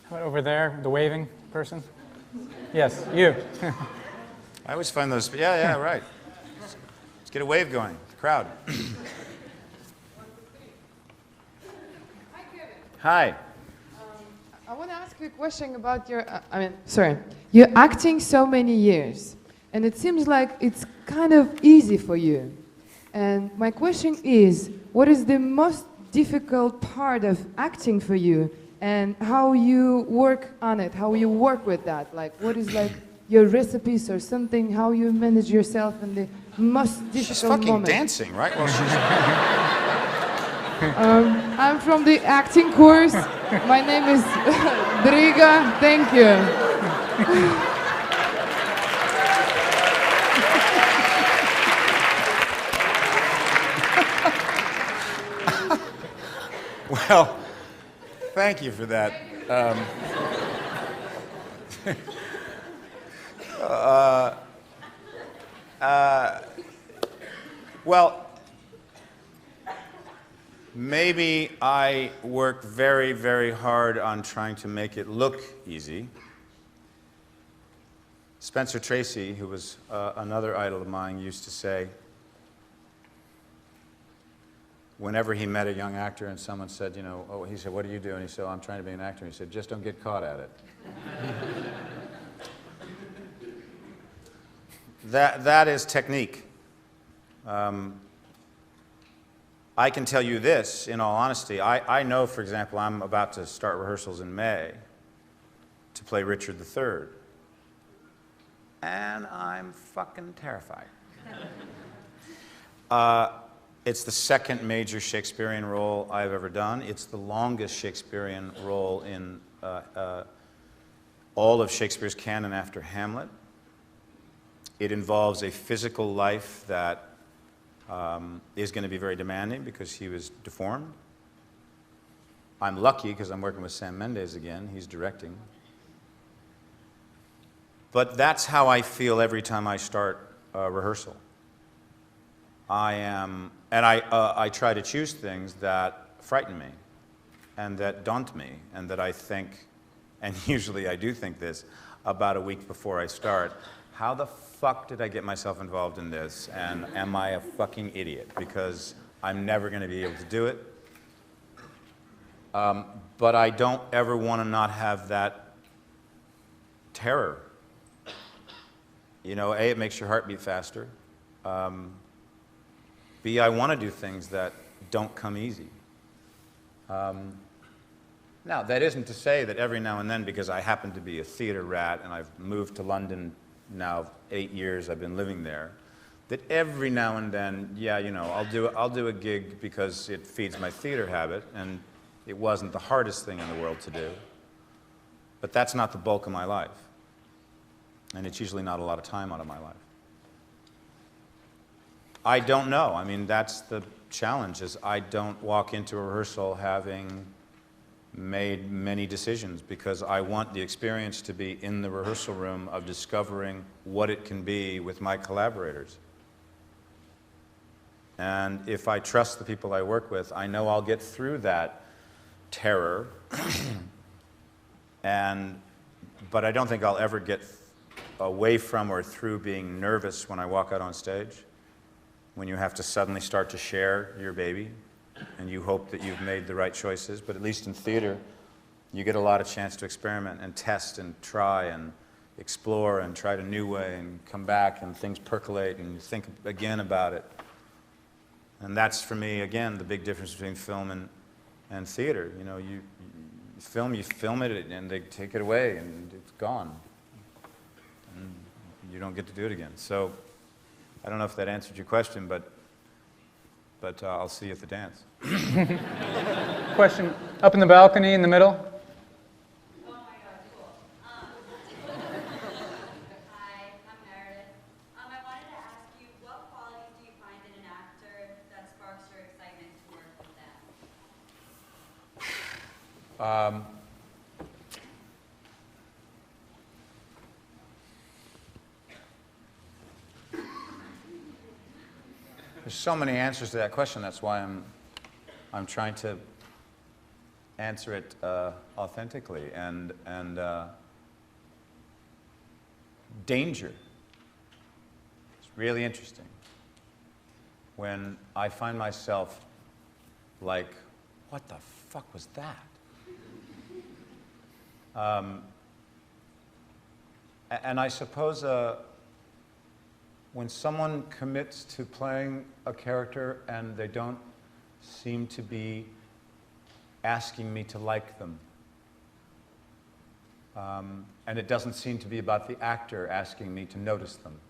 How about over there, the waving person? Yes, you. I always find those, yeah, right. Let's get a wave going, the crowd. Hi. I want to ask you a question about your, you're acting so many years, and it seems like it's kind of easy for you. And my question is, what is the most difficult part of acting for you, and how you work on it, how you work with that? Like, what is like your recipes or something, how you manage yourself in the most difficult She's fucking moment? dancing, right? Well, she's... I'm from the acting course. My name is Driga. Thank you. Well, thank you for that. Well, maybe I work very, very hard on trying to make it look easy. Spencer Tracy, who was another idol of mine, used to say, whenever he met a young actor and someone said, you know, oh, he said, what do you do? And he said, oh, I'm trying to be an actor. And he said, just don't get caught at it. That is technique. I can tell you this, in all honesty. I know, for example, I'm about to start rehearsals in May to play Richard III. And I'm fucking terrified. It's the second major Shakespearean role I've ever done. It's the longest Shakespearean role in all of Shakespeare's canon after Hamlet. It involves a physical life that is going to be very demanding because he was deformed. I'm lucky because I'm working with Sam Mendes again. He's directing. But that's how I feel every time I start rehearsal. I try to choose things that frighten me and that daunt me and that I think, and usually I do think this, about a week before I start, how the fuck did I get myself involved in this, and am I a fucking idiot? Because I'm never going to be able to do it. But I don't ever want to not have that terror. You know, A, it makes your heart beat faster. B, I want to do things that don't come easy. Now, that isn't to say that every now and then, because I happen to be a theater rat and I've moved to London now 8 years, I've been living there, that every now and then, yeah, you know, I'll do a gig because it feeds my theater habit, and it wasn't the hardest thing in the world to do. But that's not the bulk of my life. And it's usually not a lot of time out of my life. I don't know. I mean, that's the challenge, is I don't walk into a rehearsal having made many decisions, because I want the experience to be in the rehearsal room of discovering what it can be with my collaborators. And if I trust the people I work with, I know I'll get through that terror. But I don't think I'll ever get away from or through being nervous when I walk out on stage, when you have to suddenly start to share your baby and you hope that you've made the right choices. But at least in theater, you get a lot of chance to experiment and test and try and explore and try it a new way and come back and things percolate and you think again about it. And that's, for me, again, the big difference between film and theater. You know, you film it and they take it away and it's gone. And you don't get to do it again. So I don't know if that answered your question, but I'll see you at the dance. Question up in the balcony in the middle. Oh my God, cool. Hi, I'm Meredith. I wanted to ask you, what qualities do you find in an actor that sparks your excitement to work with them? There's so many answers to that question. That's why I'm trying to answer it authentically. And danger. really interesting when I find myself like, what the fuck was that? And I suppose when someone commits to playing a character and they don't seem to be asking me to like them, and it doesn't seem to be about the actor asking me to notice them,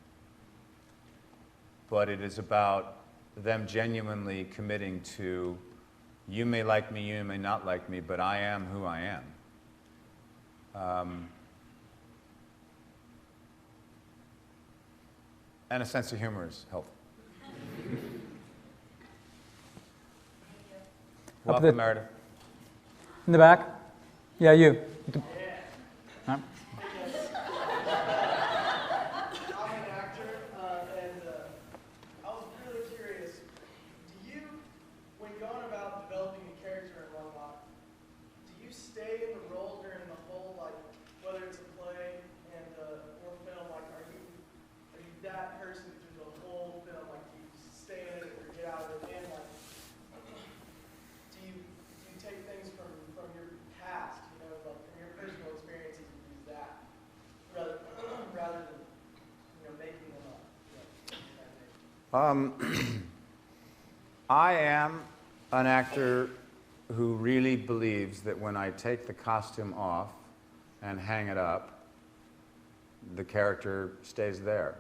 but it is about them genuinely committing to, you may like me, you may not like me, but I am who I am. And a sense of humor is helpful. Welcome, Meredith. In the back? Yeah, you. Huh? I'm an actor, and I was really curious. Do you, when going about developing a character and whatnot, do you stay in the role during the whole, like, whether it's a play and or film? Like, are you that person through the whole film? Like, do you stay in it or get out of it? And like, do you take things from your past, you know, like from your personal experiences and use that rather than, you know, making them up? I am an actor who really believes that when I take the costume off and hang it up, the character stays there.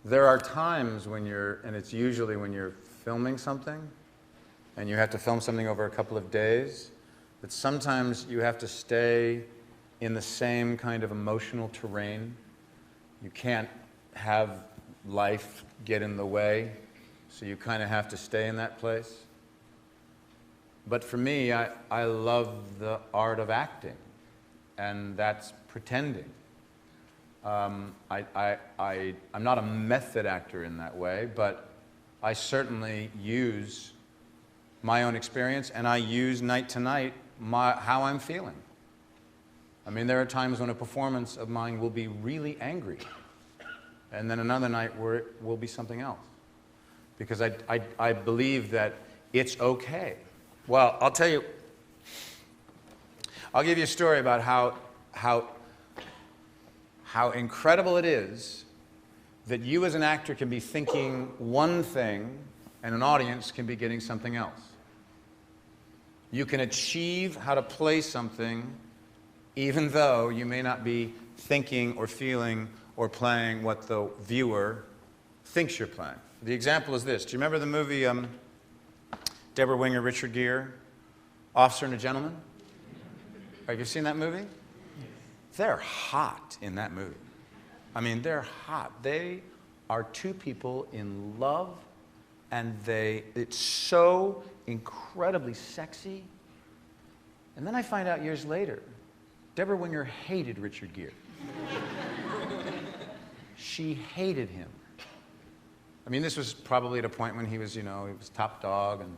There are times when and it's usually when you're filming something, and you have to film something over a couple of days, that sometimes you have to stay in the same kind of emotional terrain. You can't have life get in the way, so you kind of have to stay in that place. But for me, I love the art of acting, and that's pretending. I'm not a method actor in that way, but I certainly use my own experience, and I use night to night how I'm feeling. I mean, there are times when a performance of mine will be really angry, and then another night where it will be something else. Because I believe that it's okay. Well, I'll tell you, I'll give you a story about how incredible it is that you as an actor can be thinking one thing and an audience can be getting something else. You can achieve how to play something even though you may not be thinking or feeling or playing what the viewer thinks you're playing. The example is this. Do you remember the movie Deborah Winger, Richard Gere, Officer and a Gentleman? Have you seen that movie? They're hot in that movie. I mean, they're hot. They are two people in love, and it's so incredibly sexy. And then I find out years later, Deborah Winger hated Richard Gere. She hated him. I mean, this was probably at a point when he was, you know, he was top dog, and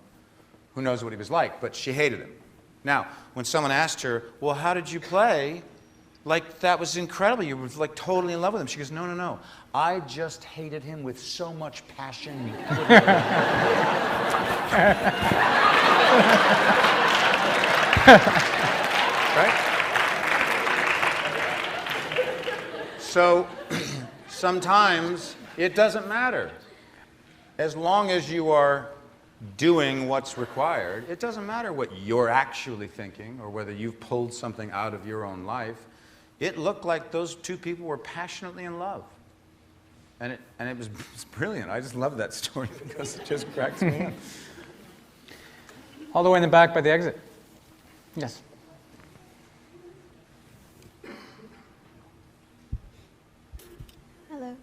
who knows what he was like, but she hated him. Now, when someone asked her, well, how did you play? Like, that was incredible. You were, like, totally in love with him. She goes, no, no, no. I just hated him with so much passion. You couldn't believe it." Right? So, sometimes it doesn't matter. As long as you are doing what's required, it doesn't matter what you're actually thinking or whether you've pulled something out of your own life. It looked like those two people were passionately in love. And it was brilliant. I just love that story because it just cracks me up. All the way in the back by the exit. Yes. Hello.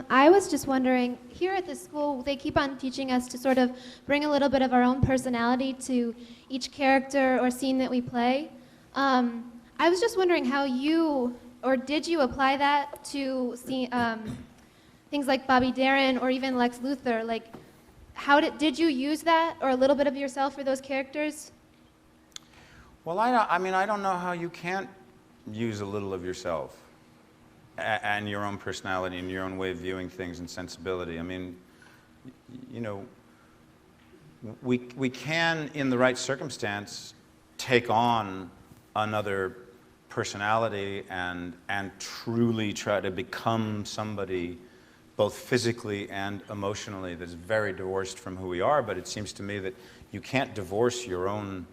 I was just wondering, here at the school, they keep on teaching us to sort of bring a little bit of our own personality to each character or scene that we play. I was just wondering how did you apply that to things like Bobby Darin or even Lex Luthor? Like, did you use that or a little bit of yourself for those characters? Well, I don't know how you can't use a little of yourself. and your own personality and your own way of viewing things and sensibility. I mean, you know, we can, in the right circumstance, take on another personality and truly try to become somebody both physically and emotionally that's very divorced from who we are. But it seems to me that you can't divorce your own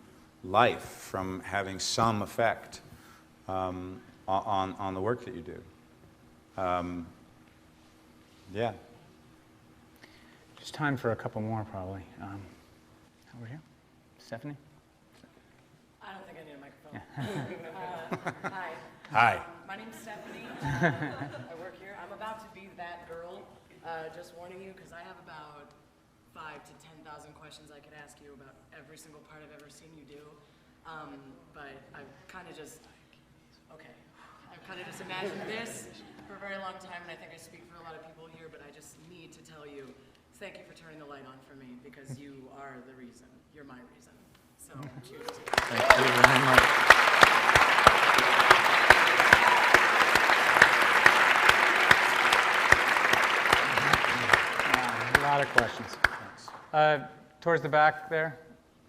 life from having some effect on the work that you do. Yeah. Just time for a couple more, probably. Over here. Stephanie? I don't think I need a microphone. Hi. Hi. My name's Stephanie. I work here. I'm about to be that girl. Just warning you, because I have about 5,000 to 10,000 questions I could ask you about every single part I've ever seen you do. But I've kind of just imagined this for a very long time, and I think I speak for a lot of people here, but I just need to tell you, thank you for turning the light on for me, because you are the reason. You're my reason. So, cheers to you. Thank you very much. A lot of questions. Towards the back there,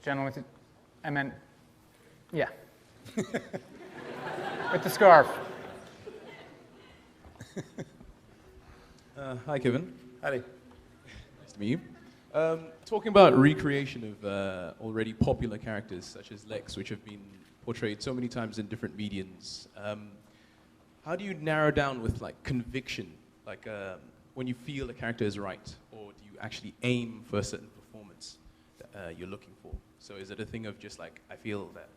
gentleman with yeah. With the scarf. Hi, Kevin. Howdy. Nice to meet you. Talking about recreation of already popular characters such as Lex, which have been portrayed so many times in different mediums, how do you narrow down with like conviction, like when you feel a character is right, or do you actually aim for a certain performance that you're looking for? So is it a thing of just like, I feel that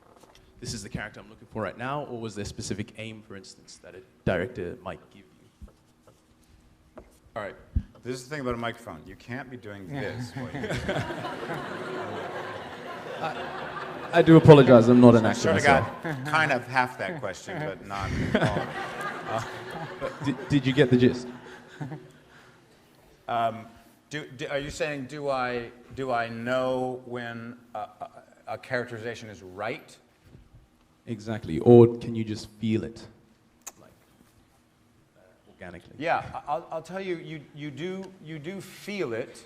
this is the character I'm looking for right now, or was there a specific aim, for instance, that a director might give you? All right. This is the thing about a microphone. You can't be doing this. I do apologize. I'm not an actor Sort of myself. got kind of half that question, but not all. But did you get the gist? Are you saying, do I know when a characterization is right? Exactly. Or can you just feel it, like organically? Yeah, I'll tell you, you do feel it,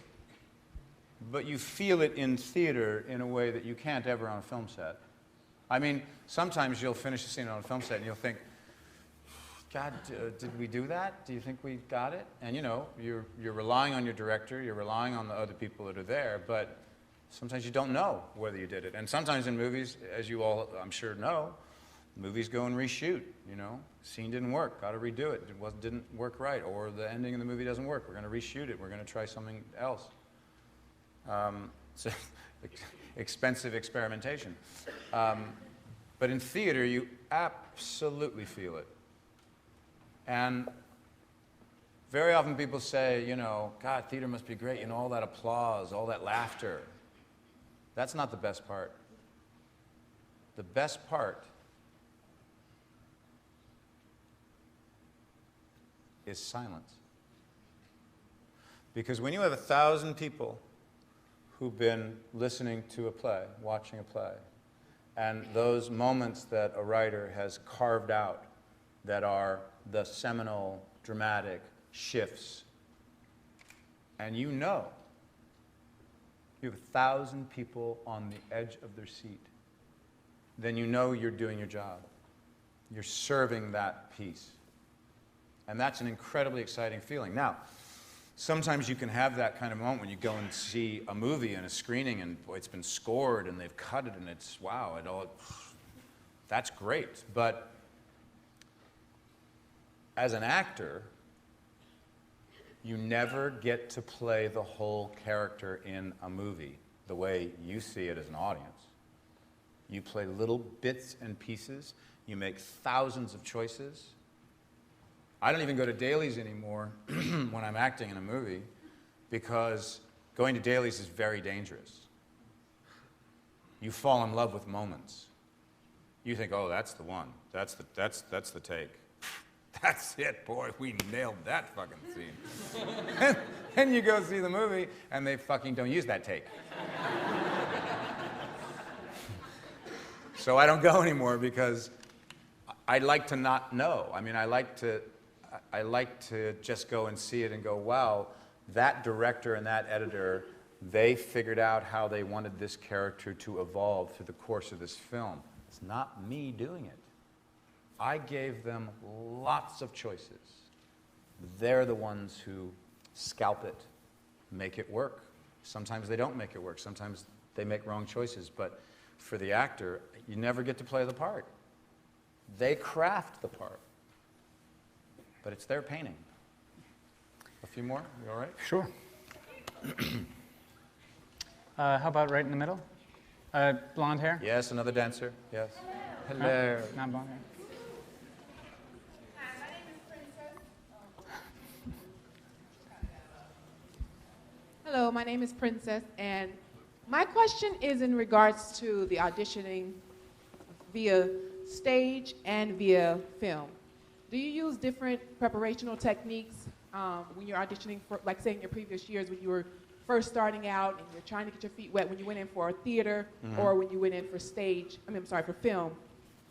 but you feel it in theater in a way that you can't ever on a film set. I mean, sometimes you'll finish a scene on a film set and you'll think, God, did we do that? Do you think we got it? And you know, you're relying on your director, you're relying on the other people that are there, but sometimes you don't know whether you did it. And sometimes in movies, as you all, I'm sure, know, movies go and reshoot, you know. Scene didn't work, got to redo it. It didn't work right, or the ending of the movie doesn't work. We're going to reshoot it. We're going to try something else. So expensive experimentation. But in theater, you absolutely feel it. And very often people say, you know, God, theater must be great, you know, all that applause, all that laughter. That's not the best part. The best part is silence. Because when you have 1,000 people who've been listening to a play, watching a play, and those moments that a writer has carved out that are the seminal, dramatic shifts, and you know, you have 1,000 people on the edge of their seat, then you know you're doing your job. You're serving that piece. And that's an incredibly exciting feeling. Now, sometimes you can have that kind of moment when you go and see a movie in a screening and boy, it's been scored and they've cut it and it's, wow, that's great. But as an actor, you never get to play the whole character in a movie the way you see it as an audience. You play little bits and pieces. You make thousands of choices. I don't even go to dailies anymore when I'm acting in a movie because going to dailies is very dangerous. You fall in love with moments. You think, oh, that's the one. That's the take. That's it, boy, we nailed that fucking scene. And then you go see the movie, and they fucking don't use that take. So I don't go anymore because I like to not know. I mean, I like to, I like to just go and see it and go, wow, that director and that editor, they figured out how they wanted this character to evolve through the course of this film. It's not me doing it. I gave them lots of choices. They're the ones who scalp it, make it work. Sometimes they don't make it work. Sometimes they make wrong choices. But for the actor, you never get to play the part. They craft the part. But it's their painting. A few more? You all right? Sure. How about right in the middle? Blonde hair? Yes, another dancer. Yes. No, Hello. not blonde hair. Hello, my name is Princess, and my question is in regards to the auditioning via stage and via film. Do you use different preparational techniques when you're auditioning for, like say in your previous years when you were first starting out and you're trying to get your feet wet when you went in for a theater or when you went in for stage, for film?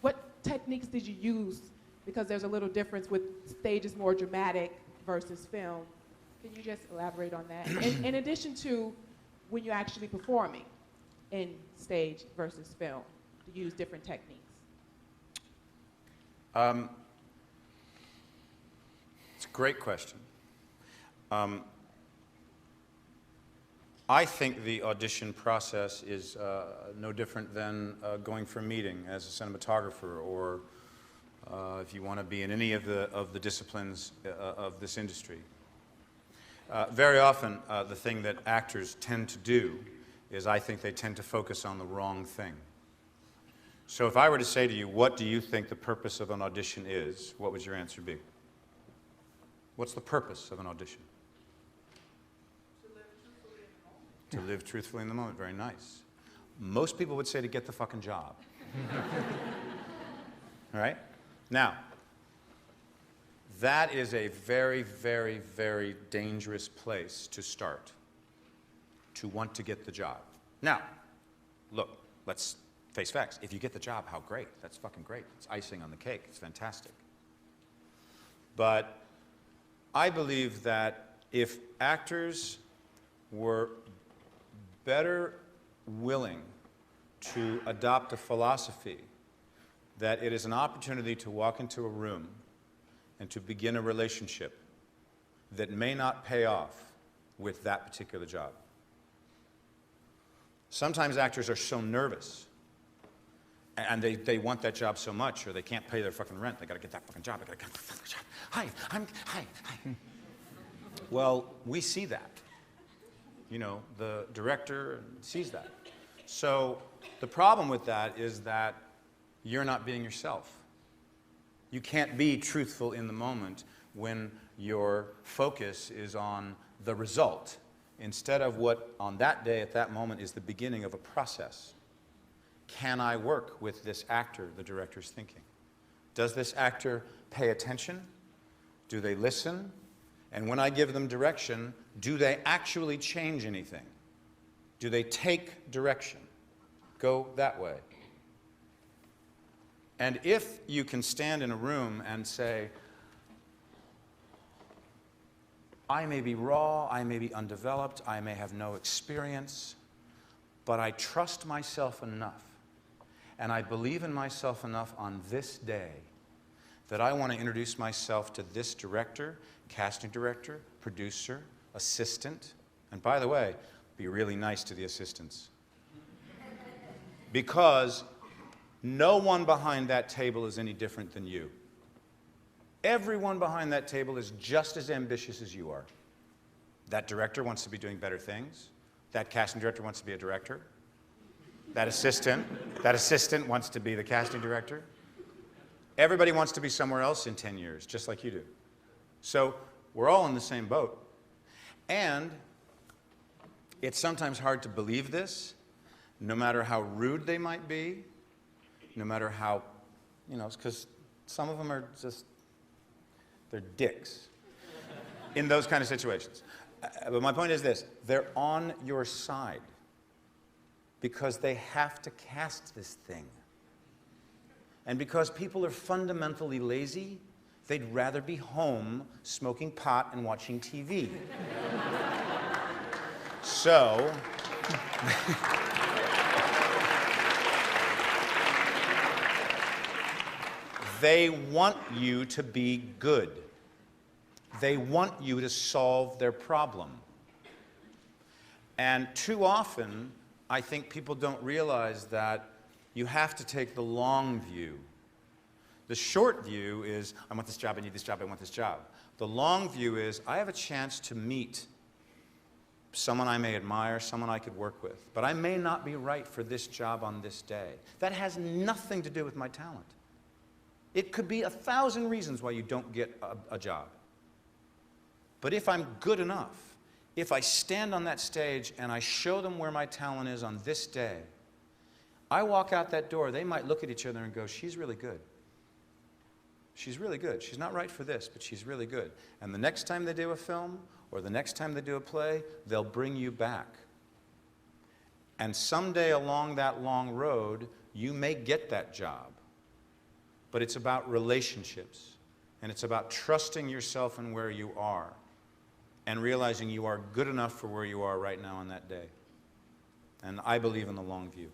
What techniques did you use? Because there's a little difference with stage is more dramatic versus film. Can you just elaborate on that? In addition to when you're actually performing in stage versus film, do you use different techniques? It's a great question. I think the audition process is no different than going for a meeting as a cinematographer or if you want to be in any of the disciplines of this industry. Very often, the thing that actors tend to do is I think they tend to focus on the wrong thing. So if I were to say to you, what do you think the purpose of an audition is, what would your answer be? What's the purpose of an audition? To live truthfully in the moment. Very nice. Most people would say to get the fucking job. All right? Now, that is a very, very, very dangerous place to start, to want to get the job. Now, look, let's face facts. If you get the job, how great. That's fucking great. It's icing on the cake. It's fantastic. But I believe that if actors were better willing to adopt a philosophy that it is an opportunity to walk into a room and to begin a relationship that may not pay off with that particular job. Sometimes actors are so nervous and they want that job so much or they can't pay their fucking rent. They gotta get that fucking job. They gotta get that fucking job. Hi. Well, we see that. You know, the director sees that. So the problem with that is that you're not being yourself. You can't be truthful in the moment when your focus is on the result instead of what on that day at that moment is the beginning of a process. Can I work with this actor, the director's thinking? Does this actor pay attention? Do they listen? And when I give them direction, do they actually change anything? Do they take direction? Go that way. And if you can stand in a room and say, I may be raw, I may be undeveloped, I may have no experience, but I trust myself enough, and I believe in myself enough on this day that I want to introduce myself to this director, casting director, producer, assistant, and by the way, be really nice to the assistants. Because no one behind that table is any different than you. Everyone behind that table is just as ambitious as you are. That director wants to be doing better things. That casting director wants to be a director. That assistant wants to be the casting director. Everybody wants to be somewhere else in 10 years, just like you do. So we're all in the same boat. And it's sometimes hard to believe this, no matter how rude they might be, no matter how, because some of them are just, they're dicks in those kind of situations. But my point is this, they're on your side because they have to cast this thing. And because people are fundamentally lazy, They'd rather be home smoking pot and watching TV. So, they want you to be good. They want you to solve their problem. And too often, I think people don't realize that you have to take the long view. The short view is, I want this job, I need this job, I want this job. The long view is, I have a chance to meet someone I may admire, someone I could work with, but I may not be right for this job on this day. That has nothing to do with my talent. It could be 1,000 reasons why you don't get a job. But if I'm good enough, if I stand on that stage and I show them where my talent is on this day, I walk out that door, they might look at each other and go, she's really good. She's really good. She's not right for this, but she's really good. And the next time they do a film, or the next time they do a play, they'll bring you back. And someday along that long road, you may get that job. But it's about relationships, and it's about trusting yourself and where you are, and realizing you are good enough for where you are right now on that day. And I believe in the long view.